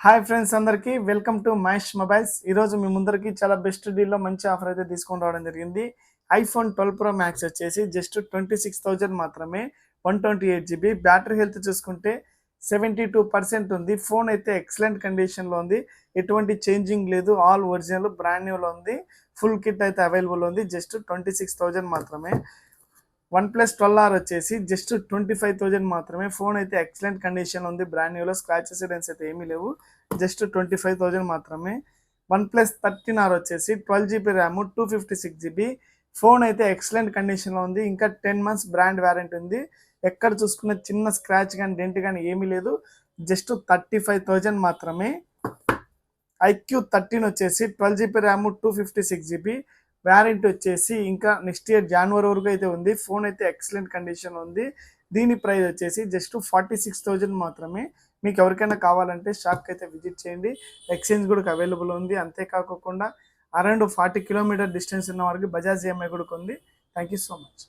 Hi friends అందరికీ welcome to Mahesh mobiles. ఈరోజు మీ ముందరికి చాలా బెస్ట్ డీల్లో మంచి ఆఫర్ అయితే తీసుకొని రావడం జరిగింది. ఐఫోన్ 12 ప్రో మ్యాక్స్ వచ్చేసి జస్ట్ 26,000 మాత్రమే. 128 GB బ్యాటరీ హెల్త్ చూసుకుంటే 72% ఉంది. ఫోన్ అయితే ఎక్సలెంట్ కండిషన్లో ఉంది. ఎటువంటి చేంజింగ్ లేదు. ఆల్ ఒరిజినల్ బ్రాండ్ న్యూలో ఉంది. ఫుల్ కిట్ అయితే అవైలబుల్ ఉంది. జస్ట్ 26,000 మాత్రమే. OnePlus 12R వచ్చేసి జస్ట్ 25,000 మాత్రమే. ఫోన్ అయితే ఎక్సలెంట్ కండిషన్ ఉంది. బ్రాండ్ న్యూలో స్క్రాచెస్ డెన్స్ అయితే ఏమీ లేవు. జస్ట్ 25,000 మాత్రమే. OnePlus 13R వచ్చేసి 12 GB ర్యామ్, 256 GB. ఫోన్ అయితే ఎక్సలెంట్ కండిషన్లో ఉంది. ఇంకా 10 months బ్రాండ్ వారంటీ ఉంది. ఎక్కడ చూసుకున్న చిన్న స్క్రాచ్ కానీ డెంట్ కానీ ఏమీ లేదు. జస్ట్ 35,000 మాత్రమే. iQOO 13 వచ్చేసి 12 GB ర్యామ్, 256 GB. వారంటీ వచ్చేసి ఇంకా నెక్స్ట్ ఇయర్ జనవరి వరకు అయితే ఉంది. ఫోన్ అయితే ఎక్సలెంట్ కండిషన్ ఉంది. దీని ప్రైస్ వచ్చేసి జస్ట్ 46,000 మాత్రమే. మీకు ఎవరికైనా కావాలంటే షాప్కి అయితే విజిట్ చేయండి. ఎక్స్చేంజ్ కూడా అవైలబుల్ ఉంది. అంతేకాకుండా అరౌండ్ 40 km డిస్టెన్స్ ఉన్న వారికి బజాజ్ EMI కూడా ఉంది. Thank you so much.